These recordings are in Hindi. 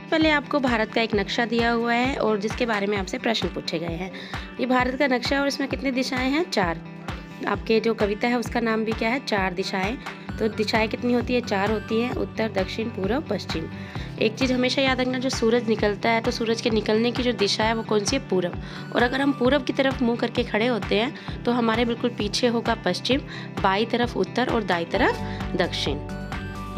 पहले आपको भारत का एक नक्शा दिया हुआ है और जिसके बारे में आपसे प्रश्न पूछे गए हैं। ये भारत का नक्शा है और इसमें कितनी दिशाएं हैं? 4। आपके जो कविता है उसका नाम भी क्या है? 4 दिशाएं। तो दिशाएं कितनी होती है? 4 होती है, उत्तर, दक्षिण, पूर्व, पश्चिम। एक चीज़ हमेशा याद रखना, जो सूरज निकलता है तो सूरज के निकलने की जो दिशा है वो कौन सी है? पूर्व। और अगर हम पूर्व की तरफ मुँह करके खड़े होते हैं तो हमारे बिल्कुल पीछे होगा पश्चिम, बाई तरफ उत्तर और दाई तरफ दक्षिण।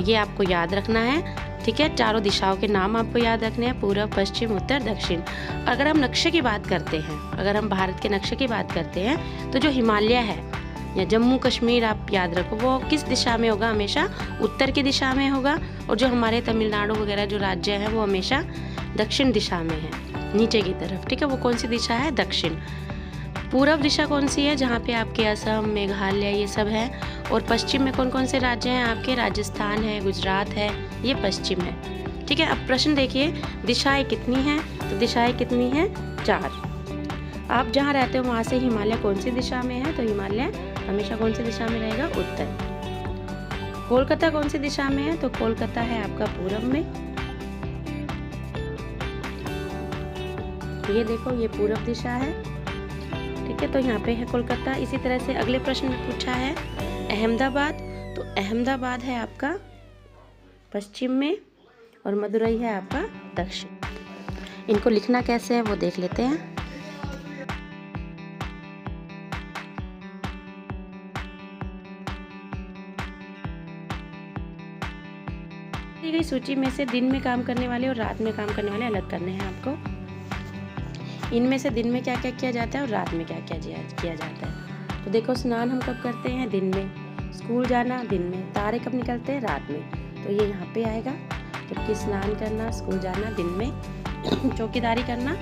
ये आपको याद रखना है, ठीक है। चारों दिशाओं के नाम आपको याद रखने हैं, पूर्व, पश्चिम, उत्तर, दक्षिण। अगर हम नक्शे की बात करते हैं, अगर हम भारत के नक्शे की बात करते हैं तो जो हिमालय है या जम्मू कश्मीर, आप याद रखो, वो किस दिशा में होगा? हमेशा उत्तर की दिशा में होगा। और जो हमारे तमिलनाडु वगैरह जो राज्य हैं वो हमेशा दक्षिण दिशा में है, नीचे की तरफ, ठीक है। वो कौन सी दिशा है? दक्षिण। पूर्व दिशा कौन सी है? जहाँ पे आपके असम, मेघालय ये सब है। और पश्चिम में कौन कौन से राज्य हैं आपके? राजस्थान है, गुजरात है, ये पश्चिम है, ठीक है। अब प्रश्न देखिए, दिशाएं कितनी हैं? तो दिशाएं कितनी हैं? 4। आप जहाँ रहते हो वहाँ से हिमालय कौन सी दिशा में है? तो हिमालय हमेशा कौन सी दिशा में रहेगा? उत्तर। कोलकाता कौन सी दिशा में है? तो कोलकाता है आपका पूर्व में। ये देखो, ये पूर्व दिशा है, ठीक है। तो यहाँ पे है कोलकाता। इसी तरह से अगले प्रश्न में पूछा है अहमदाबाद, तो अहमदाबाद है आपका पश्चिम में और मदुरई है आपका दक्षिण। इनको लिखना कैसे है वो देख लेते हैं। दी गई सूची में से दिन में काम करने वाले और रात में काम करने वाले अलग करने हैं आपको। इनमें से दिन में क्या क्या किया जाता है और रात में क्या क्या किया जाता है। तो देखो, स्नान हम कब करते हैं? दिन में। स्कूल जाना दिन में। तारे कब निकलते हैं? रात में। तो ये यहाँ पे आएगा, जबकि स्नान करना, स्कूल जाना दिन में। चौकीदारी करना,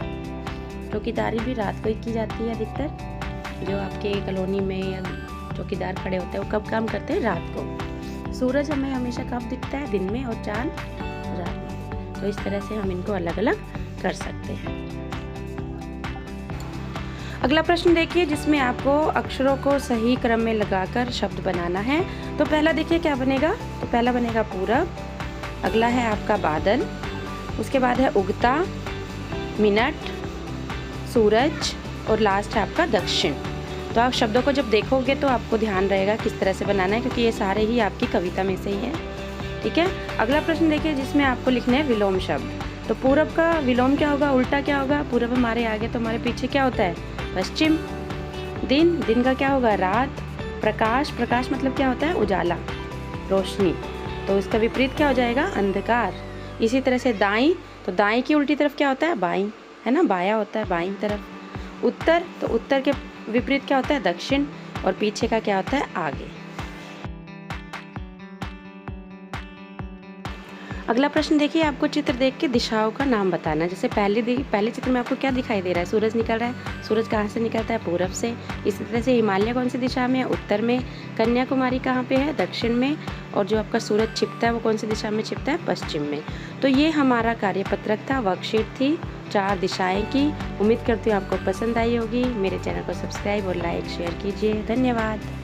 चौकीदारी भी रात को ही की जाती है अधिकतर। जो आपके कॉलोनी में या चौकीदार खड़े होते हैं वो कब काम करते हैं? रात को। सूरज हमें हमेशा कब दिखता है? दिन में, और चांद रात में। तो इस तरह से हम इनको अलग अलग कर सकते हैं। अगला प्रश्न देखिए, जिसमें आपको अक्षरों को सही क्रम में लगाकर शब्द बनाना है। तो पहला देखिए क्या बनेगा? तो पहला बनेगा पूरब, अगला है आपका बादल, उसके बाद है उगता, मिनट, सूरज और लास्ट है आपका दक्षिण। तो आप शब्दों को जब देखोगे तो आपको ध्यान रहेगा किस तरह से बनाना है, क्योंकि ये सारे ही आपकी कविता में से ही हैं, ठीक है। अगला प्रश्न देखिए, जिसमें आपको लिखने हैं विलोम शब्द। तो पूरब का विलोम क्या होगा? उल्टा क्या होगा? पूरब हमारे आगे तो हमारे पीछे क्या होता है? पश्चिम। दिन, दिन का क्या होगा? रात। प्रकाश, प्रकाश मतलब क्या होता है? उजाला, रोशनी। तो इसका विपरीत क्या हो जाएगा? अंधकार। इसी तरह से दाई, तो दाई की उल्टी तरफ क्या होता है? बाई, है ना, बाया होता है, बाई तरफ। उत्तर, तो उत्तर के विपरीत क्या होता है? दक्षिण। और पीछे का क्या होता है? आगे। अगला प्रश्न देखिए, आपको चित्र देख के दिशाओं का नाम बताना है। जैसे पहले चित्र में आपको क्या दिखाई दे रहा है? सूरज निकल रहा है। सूरज कहाँ से निकलता है? पूरब से। इसी तरह से हिमालय कौन सी दिशा में है? उत्तर में। कन्याकुमारी कहाँ पे है? दक्षिण में। और जो आपका सूरज छिपता है वो कौन सी दिशा में छिपता है? पश्चिम में। तो ये हमारा कार्यपत्रक था, वर्कशीट थी 4 दिशाएं की। उम्मीद करती हूँ आपको पसंद आई होगी। मेरे चैनल को सब्सक्राइब और लाइक शेयर कीजिए। धन्यवाद।